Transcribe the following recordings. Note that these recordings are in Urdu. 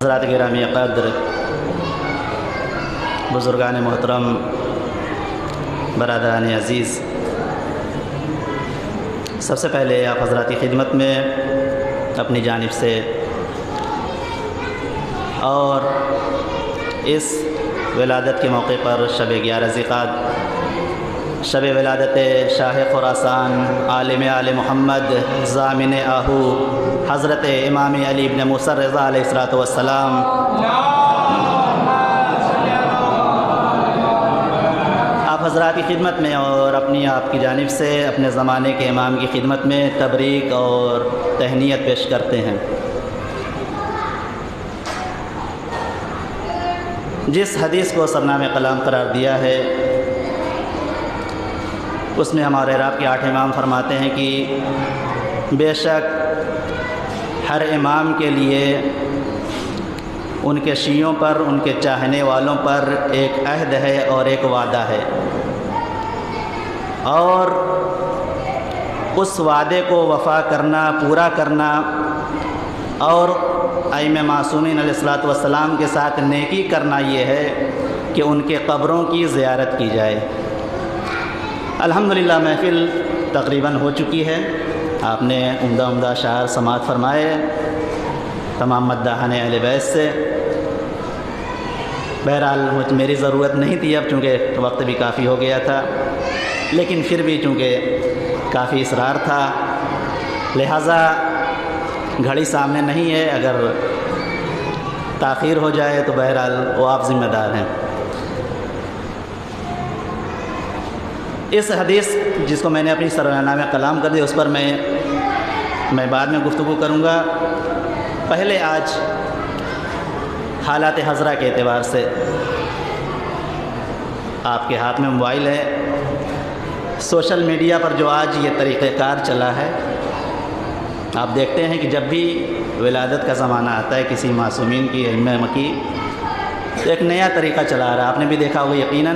حضرات گرامی قدر، بزرگان محترم، برادران عزیز، سب سے پہلے آپ حضرات کی خدمت میں اپنی جانب سے اور اس ولادت کے موقع پر شب 11 ذیقعدہ، شب ولادت شاہ خراسان، عالم آل محمد، ضامن آہو، حضرت امام علی ابن موسیٰ رضا علیہ السلام، آپ حضرات کی خدمت میں اور اپنی آپ کی جانب سے اپنے زمانے کے امام کی خدمت میں تبریک اور تہنیت پیش کرتے ہیں۔ جس حدیث کو سرنامہ کلام قرار دیا ہے، اس میں ہمارے رب کے 8 امام فرماتے ہیں کہ بے شک ہر امام کے لیے ان کے شیعوں پر، ان کے چاہنے والوں پر ایک عہد ہے اور ایک وعدہ ہے، اور اس وعدے کو وفا کرنا، پورا کرنا اور ائمہ معصومین علیہ السلام کے ساتھ نیکی کرنا یہ ہے کہ ان کے قبروں کی زیارت کی جائے۔ الحمدللہ محفل تقریباً ہو چکی ہے، آپ نے عمدہ اشعار سماعت فرمائے تمام مداحان اہل بیت سے۔ بہرحال میری ضرورت نہیں تھی اب، چونکہ وقت بھی کافی ہو گیا تھا، لیکن پھر بھی چونکہ کافی اصرار تھا، لہٰذا گھڑی سامنے نہیں ہے، اگر تاخیر ہو جائے تو بہرحال وہ آپ ذمہ دار ہیں۔ اس حدیث جس کو میں نے اپنی سرنامہ کلام کر دیا، اس پر میں بعد میں گفتگو کروں گا۔ پہلے آج حالات حاضرہ کے اعتبار سے آپ کے ہاتھ میں موبائل ہے، سوشل میڈیا پر جو آج یہ طریقہ کار چلا ہے، آپ دیکھتے ہیں کہ جب بھی ولادت کا زمانہ آتا ہے کسی معصومین کی، ائمہ کی، تو ایک نیا طریقہ چلا رہا ہے۔ آپ نے بھی دیکھا ہوگا یقیناً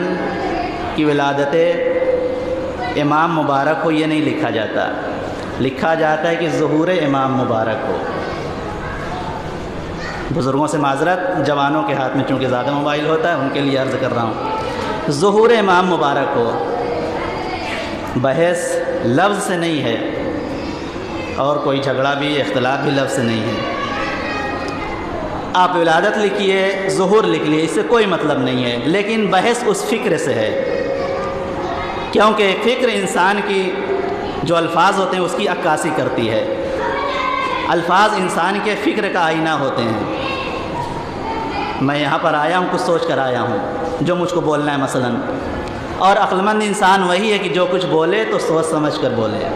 کہ ولادت امام مبارک ہو یہ نہیں لکھا جاتا، لکھا جاتا ہے کہ ظہور امام مبارک ہو۔ بزرگوں سے معذرت، جوانوں کے ہاتھ میں چونکہ زیادہ موبائل ہوتا ہے، ان کے لیے عرض کر رہا ہوں، ظہور امام مبارک ہو۔ بحث لفظ سے نہیں ہے اور کوئی جھگڑا بھی، اختلاف بھی لفظ سے نہیں ہے۔ آپ ولادت لکھیے، ظہور لکھ لیے، اس سے کوئی مطلب نہیں ہے، لیکن بحث اس فکر سے ہے، کیونکہ فکر انسان کی جو الفاظ ہوتے ہیں اس کی عکاسی کرتی ہے۔ الفاظ انسان کے فکر کا آئینہ ہوتے ہیں۔ میں یہاں پر آیا ہوں، کچھ سوچ کر آیا ہوں جو مجھ کو بولنا ہے مثلاً، اور عقل مند انسان وہی ہے کہ جو کچھ بولے تو سوچ سمجھ کر بولے،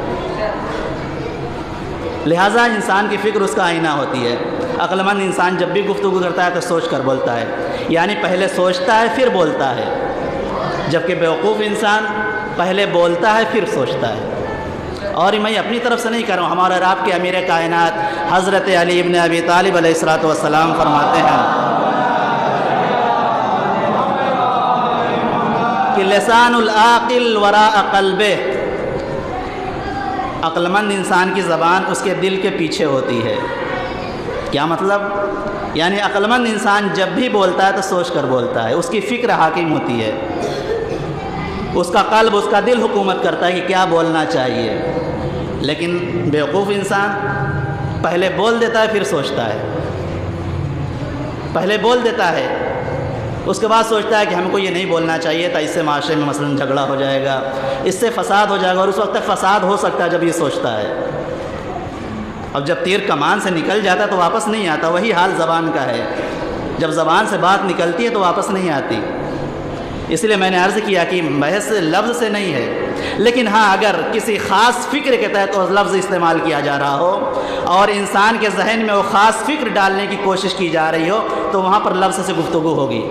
لہٰذا انسان کی فکر اس کا آئینہ ہوتی ہے۔ عقل مند انسان جب بھی گفتگو کرتا ہے تو سوچ کر بولتا ہے، یعنی پہلے سوچتا ہے پھر بولتا ہے، جبکہ بیوقوف انسان پہلے بولتا ہے پھر سوچتا ہے۔ اور میں اپنی طرف سے نہیں کر رہا ہوں، ہمارے رب کے امیر کائنات حضرت علی ابن ابی طالب علیہ السلام فرماتے ہیں کہ لسان العاقل وراء قلبہ، عقل مند انسان کی زبان اس کے دل کے پیچھے ہوتی ہے۔ کیا مطلب؟ یعنی عقل مند انسان جب بھی بولتا ہے تو سوچ کر بولتا ہے، اس کی فکر حاکم ہوتی ہے، اس کا قلب، اس کا دل حکومت کرتا ہے کہ کیا بولنا چاہیے۔ لیکن بیوقوف انسان پہلے بول دیتا ہے پھر سوچتا ہے، پہلے بول دیتا ہے، اس کے بعد سوچتا ہے کہ ہم کو یہ نہیں بولنا چاہیے تھا، اس سے معاشرے میں مثلاً جھگڑا ہو جائے گا، اس سے فساد ہو جائے گا، اور اس وقت تک فساد ہو سکتا ہے جب یہ سوچتا ہے۔ اب جب تیر کمان سے نکل جاتا ہے تو واپس نہیں آتا، وہی حال زبان کا ہے، جب زبان سے بات نکلتی ہے تو واپس نہیں آتی۔ اس لیے میں نے عرض کیا کہ بحث لفظ سے نہیں ہے، لیکن ہاں اگر کسی خاص فکر کے تحت وہ لفظ استعمال کیا جا رہا ہو اور انسان کے ذہن میں وہ خاص فکر ڈالنے کی کوشش کی جا رہی ہو تو وہاں پر لفظ سے گفتگو ہوگی۔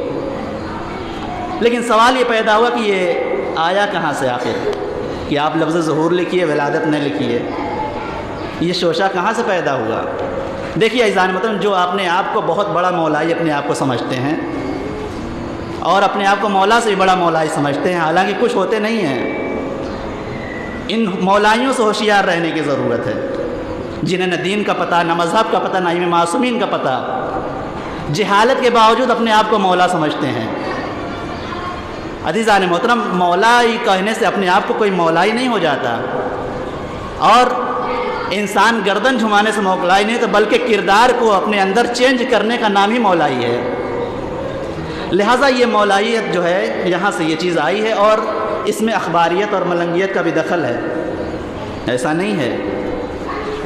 لیکن سوال یہ پیدا ہوا کہ یہ آیا کہاں سے آخر کہ آپ لفظ ظہور لکھیے، ولادت نہ لکھیے، یہ شوشہ کہاں سے پیدا ہوا؟ دیکھیے عزیزان محترم، جو اپنے آپ کو بہت بڑا مولائی اپنے آپ کو سمجھتے ہیں اور اپنے آپ کو مولا سے بھی بڑا مولائی سمجھتے ہیں، حالانکہ کچھ ہوتے نہیں ہیں، ان مولائیوں سے ہوشیار رہنے کی ضرورت ہے، جنہیں نہ دین کا پتہ، نہ مذہب کا پتہ، نہ امام معصومین کا پتہ۔ جہالت کے باوجود اپنے آپ کو مولا سمجھتے ہیں۔ عزیزان محترم، مولا ہی کہنے سے اپنے آپ کو کوئی مولا ہی نہیں ہو جاتا، اور انسان گردن جھمانے سے مولا ہی نہیں تو بلکہ کردار کو اپنے اندر چینج کرنے کا نام ہی مولائی ہے۔ لہٰذا یہ مولائیت جو ہے یہاں سے یہ چیز آئی ہے، اور اس میں اخباریت اور ملنگیت کا بھی دخل ہے، ایسا نہیں ہے۔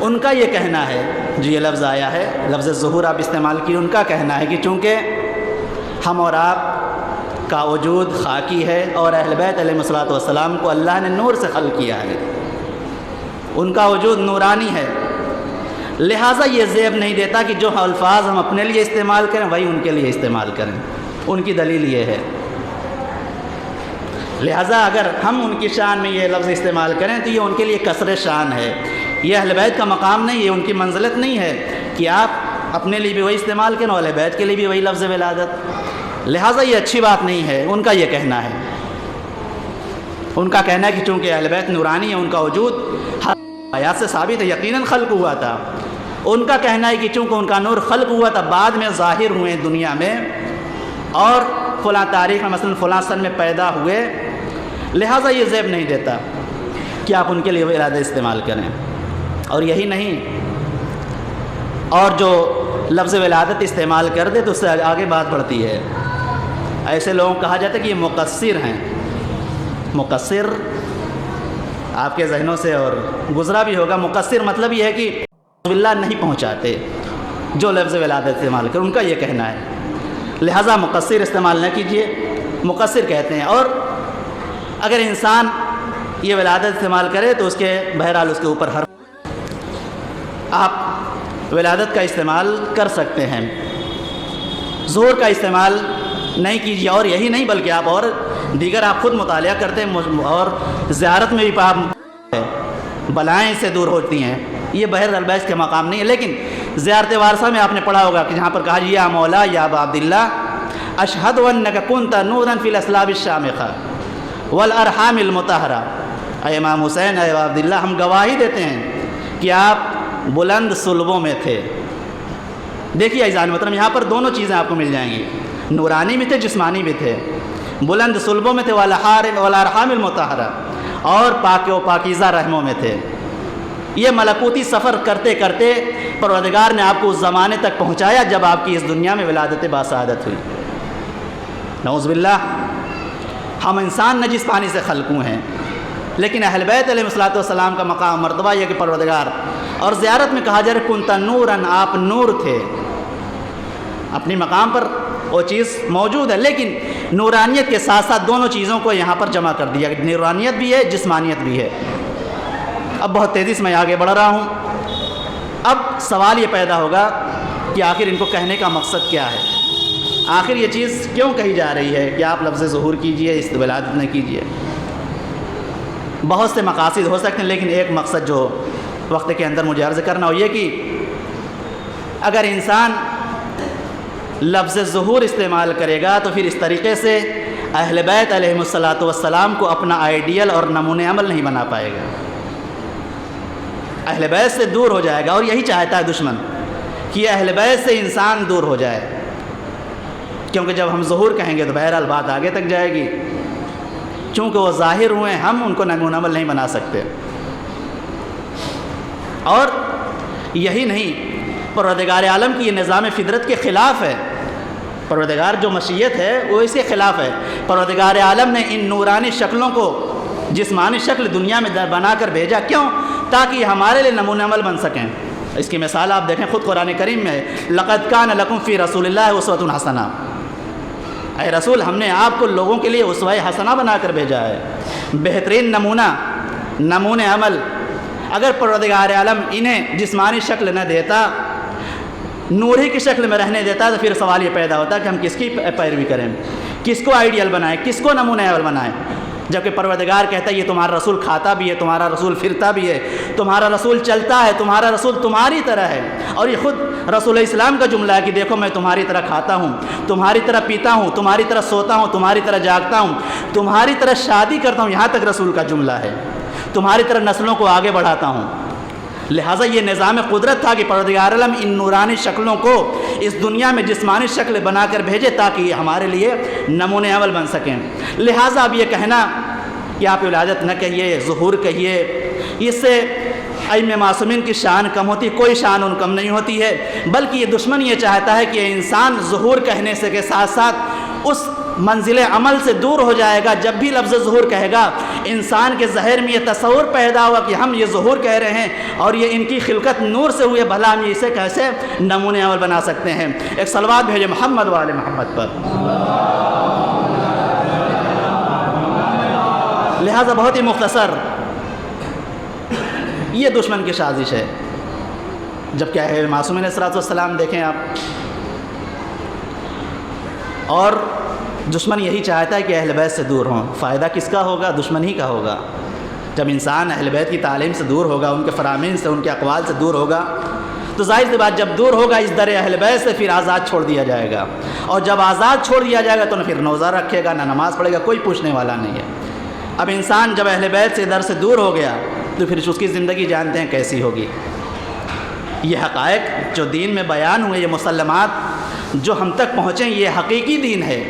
ان کا یہ کہنا ہے، جو یہ لفظ آیا ہے، لفظ ظہور آپ استعمال کیے، ان کا کہنا ہے کہ چونکہ ہم اور آپ کا وجود خاکی ہے اور اہل بیت علیہ الصلوۃ والسلام کو اللہ نے نور سے خلق کیا ہے، ان کا وجود نورانی ہے، لہٰذا یہ زیب نہیں دیتا کہ جو الفاظ ہم اپنے لیے استعمال کریں وہی ان کے لیے استعمال کریں۔ ان کی دلیل یہ ہے، لہٰذا اگر ہم ان کی شان میں یہ لفظ استعمال کریں تو یہ ان کے لیے کسر شان ہے، یہ اہل بیت کا مقام نہیں ہے، ان کی منزلت نہیں ہے کہ آپ اپنے لیے بھی وہی استعمال کریں اور اہل بیت کے لیے بھی وہی لفظ ولادت، لہٰذا یہ اچھی بات نہیں ہے۔ ان کا یہ کہنا ہے، ان کا کہنا ہے کہ چونکہ اہل بیت نورانی ہے، ان کا وجود آیات سے ثابت ہے، یقیناً خلق ہوا تھا۔ ان کا کہنا ہے کہ چونکہ ان کا نور خلق ہوا تھا، بعد میں ظاہر ہوئے دنیا میں اور فلاں تاریخ میں مثلا فلاں سن میں پیدا ہوئے، لہٰذا یہ زیب نہیں دیتا کہ آپ ان کے لیے ولادت استعمال کریں۔ اور یہی نہیں، اور جو لفظ ولادت استعمال کر دے تو اس سے آگے بات بڑھتی ہے۔ ایسے لوگوں کو کہا جاتا ہے کہ یہ مقصر ہیں۔ مقصر آپ کے ذہنوں سے اور گزرا بھی ہوگا، مقصر مطلب یہ ہے کہ باللہ نہیں پہنچاتے جو لفظ ولادت استعمال کر، ان کا یہ کہنا ہے، لہٰذا مقصر استعمال نہ کیجیے، مقصر کہتے ہیں۔ اور اگر انسان یہ ولادت استعمال کرے تو اس کے بہرحال اس کے اوپر حرف، آپ ولادت کا استعمال کر سکتے ہیں، ظہور کا استعمال نہیں کیجیے۔ اور یہی نہیں بلکہ آپ اور دیگر آپ خود مطالعہ کرتے ہیں، اور زیارت میں بھی آپ بلائیں سے دور ہوتی ہیں، یہ بہرحال بیس کے مقام نہیں ہے۔ لیکن زیارت وارثہ میں آپ نے پڑھا ہوگا کہ جہاں پر کہا یا مولا یا ابا عبداللہ اشہد انک کنت نورا فی الاسلاب الشامخہ والارحام المطہرہ، اے امام حسین، اے ابا عبداللہ، ہم گواہی دیتے ہیں کہ آپ بلند صلبوں میں تھے۔ دیکھیے عزیزان محترم، یہاں پر دونوں چیزیں آپ کو مل جائیں گی، نورانی بھی تھے، جسمانی بھی تھے، بلند صلبوں میں تھے، والارحام المطہرہ، اور پاک و پاکیزہ رحموں میں تھے۔ یہ ملکوتی سفر کرتے کرتے پروردگار نے آپ کو اس زمانے تک پہنچایا جب آپ کی اس دنیا میں ولادت باسعادت ہوئی۔ نعوذ باللہ، ہم انسان نجس پانی سے خلق ہوئے ہیں، لیکن اہل بیت علیہ الصلوۃ والسلام کا مقام مرتبہ یہ کہ پروردگار، اور زیارت میں کہا جا رہا ہے کنت نوراً، آپ نور تھے، اپنی مقام پر وہ چیز موجود ہے، لیکن نورانیت کے ساتھ ساتھ دونوں چیزوں کو یہاں پر جمع کر دیا، نورانیت بھی ہے، جسمانیت بھی ہے۔ اب بہت تیزی سے میں آگے بڑھ رہا ہوں، اب سوال یہ پیدا ہوگا کہ آخر ان کو کہنے کا مقصد کیا ہے، آخر یہ چیز کیوں کہی جا رہی ہے کہ آپ لفظ ظہور کیجئے، اس ولادت نہ کیجئے۔ بہت سے مقاصد ہو سکتے ہیں، لیکن ایک مقصد جو وقت کے اندر مجھے عرض کرنا ہو یہ کہ اگر انسان لفظ ظہور استعمال کرے گا تو پھر اس طریقے سے اہل بیت علیہ الصلوۃ والسلام کو اپنا آئیڈیل اور نمونِ عمل نہیں بنا پائے گا، اہل بیت سے دور ہو جائے گا، اور یہی چاہتا ہے دشمن کہ اہل بیت سے انسان دور ہو جائے، کیونکہ جب ہم ظہور کہیں گے تو بہرحال بات آگے تک جائے گی، چونکہ وہ ظاہر ہوئے، ہم ان کو نمونہ عمل نہیں بنا سکتے۔ اور یہی نہیں، پروردگار عالم کی یہ نظام فطرت کے خلاف ہے، پروردگار جو مشیت ہے وہ اس کے خلاف ہے۔ پروردگار عالم نے ان نورانی شکلوں کو جسمانی شکل دنیا میں بنا کر بھیجا، کیوں؟ تاکہ ہمارے لیے نمونہ عمل بن سکیں۔ اس کی مثال آپ دیکھیں خود قرآن کریم میں ہے، لقد کان لکم فی رسول اللہ اسوۃ حسنہ، اے رسول ہم نے آپ کو لوگوں کے لیے اسوہ حسنہ بنا کر بھیجا ہے، بہترین نمونہ عمل۔ اگر پروردگار عالم انہیں جسمانی شکل نہ دیتا، نوری کی شکل میں رہنے دیتا، تو پھر سوال یہ پیدا ہوتا کہ ہم کس کی پیروی کریں، کس کو آئیڈیل بنائیں، کس کو نمونہ عمل بنائیں، جبکہ پروردگار کہتا ہے یہ تمہارا رسول کھاتا بھی ہے، تمہارا رسول پھرتا بھی ہے، تمہارا رسول چلتا ہے، تمہارا رسول تمہاری طرح ہے۔ اور یہ خود رسول اسلام کا جملہ ہے کہ دیکھو میں تمہاری طرح کھاتا ہوں، تمہاری طرح پیتا ہوں، تمہاری طرح سوتا ہوں، تمہاری طرح جاگتا ہوں، تمہاری طرح شادی کرتا ہوں، یہاں تک رسول کا جملہ ہے، تمہاری طرح نسلوں کو آگے بڑھاتا ہوں۔ لہٰذا یہ نظام قدرت تھا کہ پروردگار عالم ان نورانی شکلوں کو اس دنیا میں جسمانی شکل بنا کر بھیجے تاکہ یہ ہمارے لیے نمونۂ عمل بن سکیں۔ لہٰذا اب یہ کہنا کہ آپ ولادت نہ کہیے، ظہور کہیے، اس سے ائمہ معصومین کی شان کم ہوتی، کوئی شان ان کم نہیں ہوتی ہے، بلکہ یہ دشمن یہ چاہتا ہے کہ انسان ظہور کہنے سے کے ساتھ ساتھ اس منزل عمل سے دور ہو جائے گا۔ جب بھی لفظ ظہور کہے گا انسان کے ذہن میں یہ تصور پیدا ہوا کہ ہم یہ ظہور کہہ رہے ہیں اور یہ ان کی خلقت نور سے ہوئے، بھلا ہم اسے کیسے نمونۂ عمل بنا سکتے ہیں۔ ایک صلوات بھیجے محمد و آل محمد پر۔ لہٰذا بہت ہی مختصر یہ دشمن کی سازش ہے۔ جب کیا ہے معصومین علیہ السلام دیکھیں آپ، اور دشمن یہی چاہتا ہے کہ اہل بیت سے دور ہوں۔ فائدہ کس کا ہوگا؟ دشمن ہی کا ہوگا۔ جب انسان اہل بیت کی تعلیم سے دور ہوگا، ان کے فرامین سے، ان کے اقوال سے دور ہوگا، تو ظاہر سی بات جب دور ہوگا اس در اہل بیت سے، پھر آزاد چھوڑ دیا جائے گا، اور جب آزاد چھوڑ دیا جائے گا تو نہ پھر روزہ رکھے گا، نہ نماز پڑھے گا، کوئی پوچھنے والا نہیں ہے۔ اب انسان جب اہل بیت سے در سے دور ہو گیا تو پھر اس کی زندگی جانتے ہیں کیسی ہوگی۔ یہ حقائق جو دین میں بیان ہوئے، یہ مسلمات جو ہم تک پہنچیں، یہ حقیقی دین ہے،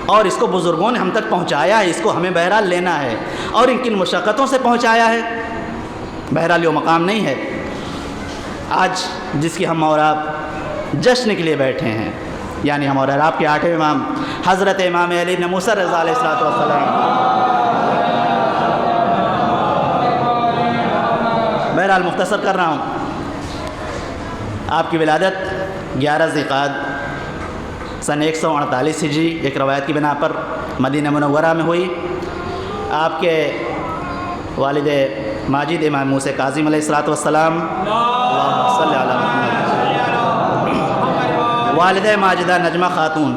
اور اس کو بزرگوں نے ہم تک پہنچایا ہے، اس کو ہمیں بہرحال لینا ہے، اور ان کن مشقتوں سے پہنچایا ہے، بہرحال یہ مقام نہیں ہے آج جس کی ہم اور آپ جشن کے لیے بیٹھے ہیں، یعنی ہم اور آپ کے 8ویں امام حضرت امام علی بن موسیٰ رضا علیہ السلام۔ بہرحال مختصر کر رہا ہوں، آپ کی ولادت 11 ذی-القعدہ سن 148 ہجری ایک روایت کی بنا پر مدینہ منورہ میں ہوئی۔ آپ کے والد ماجد امام موسیٰ کاظم علیہ السلام، اللہم صلی علی محمد، والدہ ماجدہ نجمہ خاتون،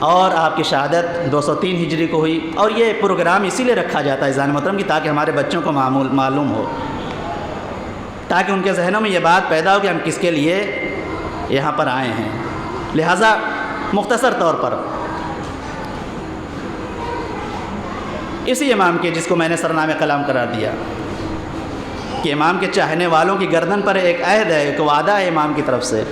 اور آپ کی شہادت 203 ہجری کو ہوئی۔ اور یہ پروگرام اسی لیے رکھا جاتا ہے عزیزان محترم کی تاکہ ہمارے بچوں کو معلوم ہو، تاکہ ان کے ذہنوں میں یہ بات پیدا ہو کہ ہم کس کے لیے یہاں پر آئے ہیں۔ لہٰذا مختصر طور پر اسی امام کے جس کو میں نے سرنامِ کلام قرار دیا کہ امام کے چاہنے والوں کی گردن پر ایک عہد ہے، ایک وعدہ ہے امام کی طرف سے،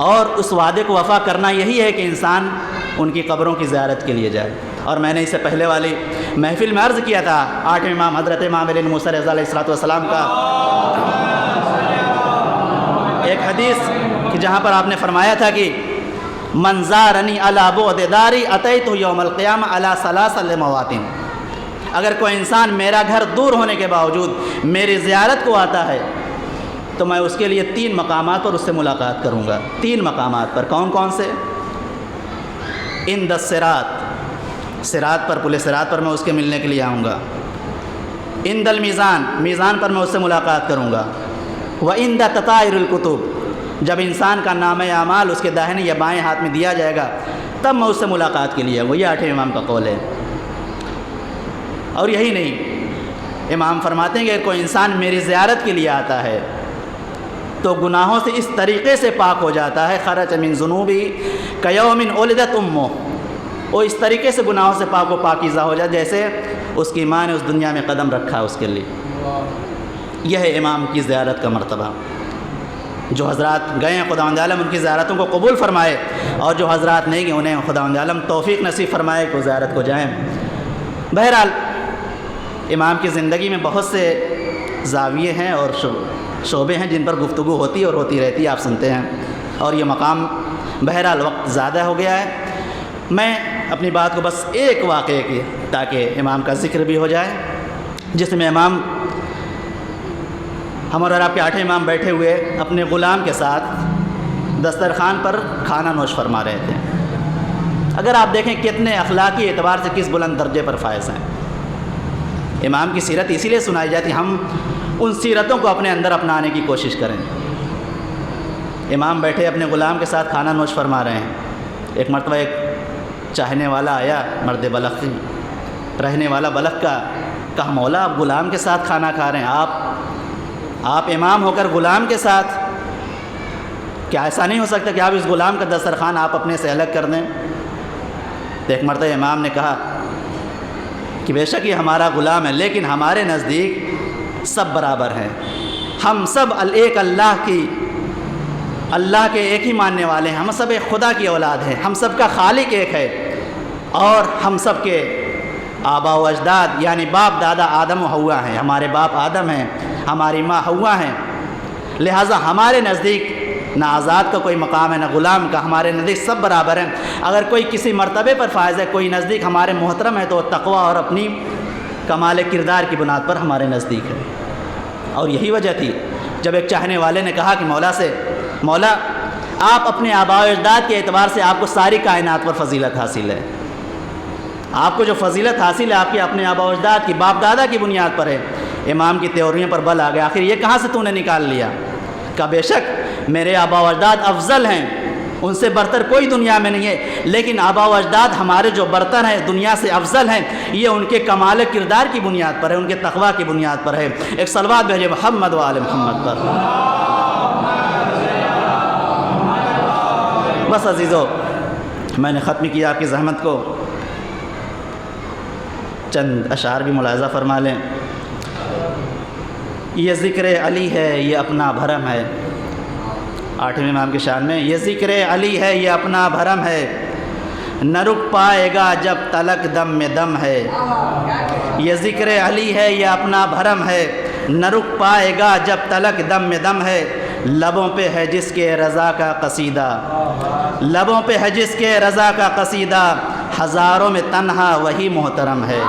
اور اس وعدے کو وفا کرنا یہی ہے کہ انسان ان کی قبروں کی زیارت کے لیے جائے۔ اور میں نے اس سے پہلے والی محفل میں عرض کیا تھا 8ویں امام حضرت امام علی بن موسیٰ رضا علیہ السلام کا ایک حدیث کہ جہاں پر آپ نے فرمایا تھا کہ من زارنی علی بعد داری اتیتہ یوم القیامہ علی ثلاث مواطن، اگر کوئی انسان میرا گھر دور ہونے کے باوجود میری زیارت کو آتا ہے تو میں اس کے لیے 3 مقامات پر اس سے ملاقات کروں گا۔ 3 مقامات پر، کون کون سے؟ عند الصراط، صراط پر، پل صراط پر میں اس کے ملنے کے لیے آؤں گا۔ عند المیزان، میزان پر میں اس سے ملاقات کروں گا۔ وعند تطائر الکتب، جب انسان کا نامہ اعمال اس کے داہنے یا بائیں ہاتھ میں دیا جائے گا تب میں اس سے ملاقات کے لیے آؤں گا۔ یہ 8ویں امام کا قول ہے۔ اور یہی نہیں، امام فرماتے ہیں کہ اگر کوئی انسان میری زیارت کے لیے آتا ہے تو گناہوں سے اس طریقے سے پاک ہو جاتا ہے، خرج من ذنوبی کیوم ولدت امہ، وہ اس طریقے سے گناہوں سے پاک و پاکیزہ ہو جائے جیسے اس کی ماں نے اس دنیا میں قدم رکھا اس کے لیے۔ یہ ہے امام کی زیارت کا مرتبہ۔ جو حضرات گئے ہیں خداوند عالم ان کی زیارتوں کو قبول فرمائے، اور جو حضرات نہیں گئے انہیں خداوند عالم توفیق نصیب فرمائے کہ وہ زیارت کو جائیں۔ بہرحال امام کی زندگی میں بہت سے زاویے ہیں اور شعبے ہیں جن پر گفتگو ہوتی اور ہوتی رہتی ہے، آپ سنتے ہیں، اور یہ مقام بہرحال وقت زیادہ ہو گیا ہے۔ میں اپنی بات کو بس ایک واقعے کی تاکہ امام کا ذکر بھی ہو جائے، جس میں امام ہمارے اور آپ کے 8 امام بیٹھے ہوئے اپنے غلام کے ساتھ دسترخوان پر کھانا نوش فرما رہے تھے۔ اگر آپ دیکھیں کتنے اخلاقی اعتبار سے کس بلند درجے پر فائز ہیں۔ امام کی سیرت اسی لیے سنائی جاتی، ہم ان سیرتوں کو اپنے اندر اپنانے کی کوشش کریں۔ امام بیٹھے اپنے غلام کے ساتھ کھانا نوش فرما رہے ہیں۔ ایک مرتبہ ایک چاہنے والا آیا، مرد بلخ رہنے والا بلخ کا، کہا مولا آپ غلام کے ساتھ کھانا کھا رہے ہیں، آپ امام ہو کر غلام کے ساتھ، کیا ایسا نہیں ہو سکتا کہ آپ اس غلام کا دسترخوان آپ اپنے سے الگ کر دیں؟ تو ایک مرتبہ امام نے کہا کہ بے شک یہ ہمارا غلام ہے، لیکن ہمارے نزدیک سب برابر ہیں، ہم سب ایک اللہ کے ایک ہی ماننے والے ہیں، ہم سب ایک خدا کی اولاد ہیں، ہم سب کا خالق ایک ہے، اور ہم سب کے آبا و اجداد یعنی باپ دادا آدم و حوا ہیں، ہمارے باپ آدم ہیں، ہماری ماں حوا ہیں، لہٰذا ہمارے نزدیک نہ آزاد کا کوئی مقام ہے نہ غلام کا، ہمارے نزدیک سب برابر ہیں۔ اگر کوئی کسی مرتبے پر فائز ہے، کوئی نزدیک ہمارے محترم ہے، تو تقوی اور اپنی کمال کردار کی بنیاد پر ہمارے نزدیک ہے۔ اور یہی وجہ تھی جب ایک چاہنے والے نے کہا کہ مولا آپ اپنے آباء و اجداد کے اعتبار سے آپ کو ساری کائنات پر فضیلت حاصل ہے، آپ کو جو فضیلت حاصل ہے آپ کے اپنے آباء و اجداد کی، باپ دادا کی بنیاد پر ہے۔ امام کی تیوریوں پر بل آ گیا، آخر یہ کہاں سے تو نے نکال لیا؟ کہ بے شک میرے آباء و اجداد افضل ہیں، ان سے برتر کوئی دنیا میں نہیں ہے، لیکن آباء و اجداد ہمارے جو برتر ہیں، دنیا سے افضل ہیں، یہ ان کے کمال کردار کی بنیاد پر ہے، ان کے تقوی کی بنیاد پر ہے۔ ایک صلوات بھیجے محمد و آل محمد پر۔ بس عزیزو، میں نے ختم کیا آپ کی زحمت کو، چند اشعار بھی ملاحظہ فرما لیں۔ یہ ذکر علی ہے یہ اپنا بھرم ہے، 8ویں امام کی شان میں، یہ ذکر علی ہے یہ اپنا بھرم ہے، نہ رک پائے گا جب تلک دم میں دم ہے۔ یہ ذکر علی ہے یہ اپنا بھرم ہے، نہ رک پائے گا جب تلک دم میں دم ہے، لبوں پہ ہے جس کے رضا کا قصیدہ، لبوں پہ ہے جس کے رضا کا قصیدہ، ہزاروں میں تنہا وہی محترم ہے،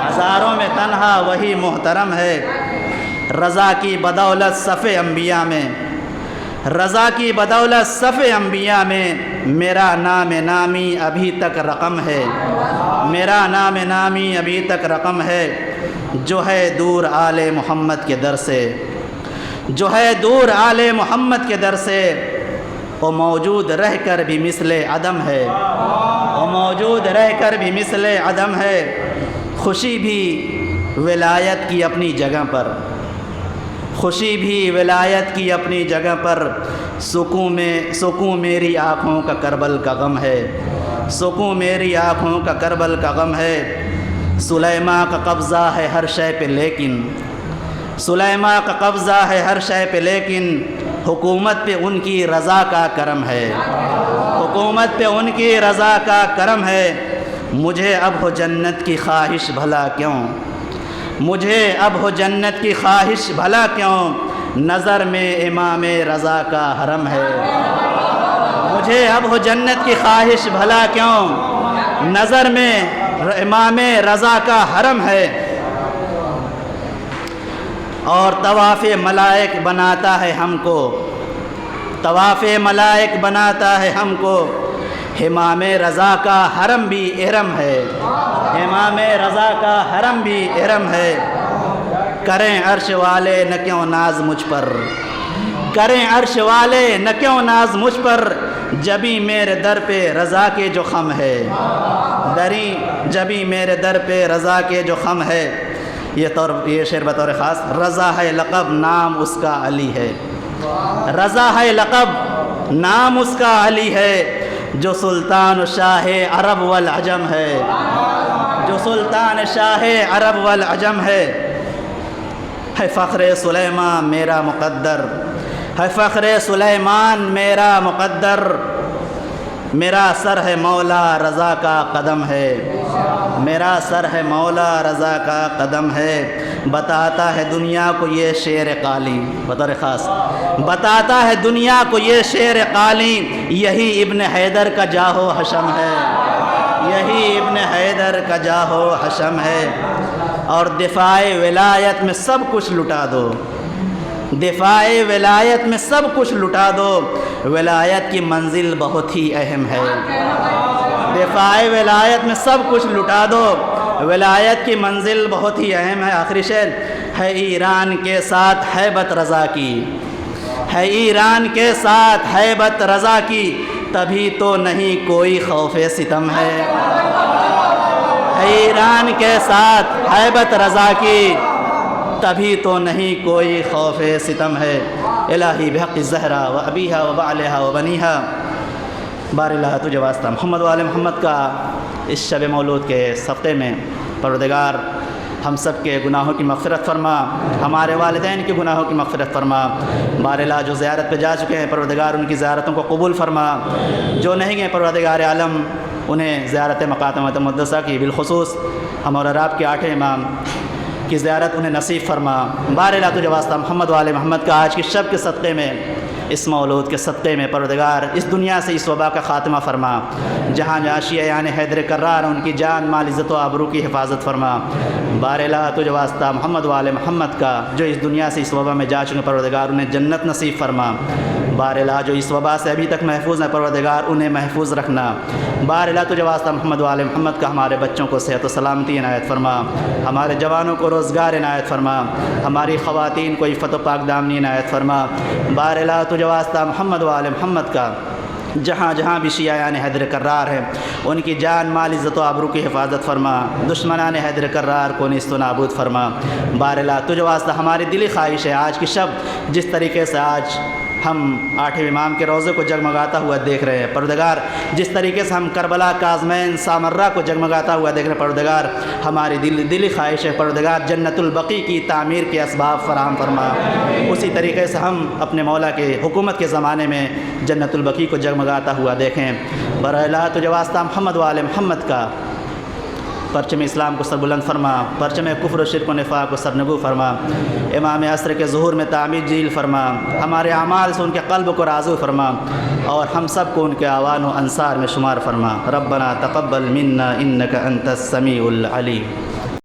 ہزاروں میں تنہا وہی محترم ہے۔ رضا کی بدولت صف انبیاء میں، رضا کی بدولت صف انبیاء میں، میرا نام نامی ابھی تک رقم ہے، میرا نام نامی ابھی تک رقم ہے، جو ہے دور آل محمد کے در سے، جو ہے دور آل محمد کے در سے، وہ موجود رہ کر بھی مثل عدم ہے، وہ موجود رہ کر بھی مثل عدم ہے۔ خوشی بھی ولایت کی اپنی جگہ پر، خوشی بھی ولایت کی اپنی جگہ پر، سکون میری آنکھوں کا کربل کا غم ہے، سکون میری آنکھوں کا کربل کا غم ہے۔ سلیمان کا قبضہ ہے ہر شے پہ لیکن، سلیمان کا قبضہ ہے ہر شے پہ لیکن، حکومت پہ ان کی رضا کا کرم ہے، حکومت پہ ان کی رضا کا کرم ہے۔ مجھے اب ہو جنت کی خواہش بھلا کیوں، مجھے اب ہو جنت کی خواہش بھلا کیوں، نظر میں امام رضا کا حرم ہے، مجھے اب ہو جنت کی خواہش بھلا کیوں، نظر میں امام رضا کا حرم ہے۔ اور طواف ملائک بناتا ہے ہم کو، طواف ملائک بناتا ہے ہم کو، امام رضا کا حرم بھی احرم ہے، امام رضا کا حرم بھی احرم ہے۔ کریں عرش والے نہ کیوں ناز مجھ پر، کریں عرش والے نہ کیوں ناز مجھ پر، جبھی میرے در پہ رضا کے جو خم ہے، دری جبھی میرے در پہ رضا کے جو خم ہے۔ یہ شعر بطور خاص، رضا ہے لقب نام اس کا علی ہے، رضا ہے لقب نام اس کا علی ہے، جو سلطان شاہ عرب والعجم ہے، جو سلطان شاہ عرب والعجم ہے۔ فخر سلیمان میرا مقدر، ہے فخر سلیمان میرا مقدر، میرا سر ہے مولا رضا کا قدم ہے، میرا سر ہے مولا رضا کا قدم ہے۔ بتاتا ہے دنیا کو یہ شعر قالی، بطور خاص بتاتا ہے دنیا کو یہ شعر قالی، یہی ابن حیدر کا جاہو حشم ہے، یہی ابن حیدر کا جاہو حشم ہے۔ اور دفاع ولایت میں سب کچھ لٹا دو، دفاع ولایت میں سب کچھ لٹا دو، ولایت کی منزل بہت ہی اہم ہے، دفاع ولایت میں سب کچھ لٹا دو، ولایت کی منزل بہت ہی اہم ہے۔ آخری شعر ہے ایران کے ساتھ ہیبت رضا کی، ہے ایران کے ساتھ ہیبت رضا کی، تبھی تو نہیں کوئی خوف ستم ہے، ہے ایران کے ساتھ ہیبت رضا کی، تبھی تو نہیں کوئی خوف ستم ہے۔ الہی بحق الزہرا و ابیہا و بعلہا و بنیہا، بار اللہ تجھے واسطہ محمد و آل محمد کا اس شب مولود کے ہفتے میں پروردگار ہم سب کے گناہوں کی مغفرت فرما، ہمارے والدین کے گناہوں کی مغفرت فرما۔ بار الہ جو زیارت پہ جا چکے ہیں پروردگار ان کی زیارتوں کو قبول فرما، جو نہیں گئے پروردگار عالم انہیں زیارت مقاتم مقدسہ کی بالخصوص ہم اور آپ کے 8 امام کی زیارت انہیں نصیب فرما۔ بار الہ تجھے واسطہ محمد وآل محمد کا آج کی شب کے صدقے میں، اس مولود کے صدقے میں پروردگار اس دنیا سے اس وبا کا خاتمہ فرما، جہاں جہاں شیعان حیدر کرار ان کی جان مال عزت و آبرو کی حفاظت فرما۔ بار الہ تجھے واسطہ محمد وآل محمد کا جو اس دنیا سے اس وبا میں جا چکے پروردگار انہیں جنت نصیب فرما۔ بار الہ جو اس وبا سے ابھی تک محفوظ ہیں پروردگار انہیں محفوظ رکھنا۔ بار الہ تجھے واسطہ محمد وآل محمد کا ہمارے بچوں کو صحت و سلامتی عنایت فرما، ہمارے جوانوں کو روزگار عنایت فرما، ہماری خواتین کو عفت و پاک دامنی عنایت فرما۔ بار الہ تجھے واسطہ محمد وآل محمد کا جہاں جہاں بھی شیعان حیدر کرار ہیں ان کی جان مال عزت و آبرو کی حفاظت فرما، دشمنان حیدر کرار کو نیست و نابود فرما۔ بار الہ تجھے واسطہ ہماری دلی خواہش ہے آج کی شب جس طریقے سے آج ہم 8 امام کے روضے کو جگمگاتا ہوا دیکھ رہے ہیں پروردگار، جس طریقے سے ہم کربلا کاظمین سامرہ کو جگمگاتا ہوا دیکھ رہے ہیں پروردگار، ہماری دلی خواہش ہے پروردگار جنت البقیع کی تعمیر کے اسباب فراہم فرما۔ اسی طریقے سے ہم اپنے مولا کے حکومت کے زمانے میں جنت البقیع کو جگمگاتا ہوا دیکھیں۔ بر الہ تجھے واسطہ محمد وآل محمد کا پرچم اسلام کو سر بلند فرما، پرچم کفر و شرک و نفاق کو سرنگو فرما، امام عصر کے ظہور میں تعمیر جیل فرما، ہمارے اعمال سے ان کے قلب کو راضی فرما اور ہم سب کو ان کے اعوان و انصار میں شمار فرما۔ ربنا تقبل منا انک انت السمیع العلیم۔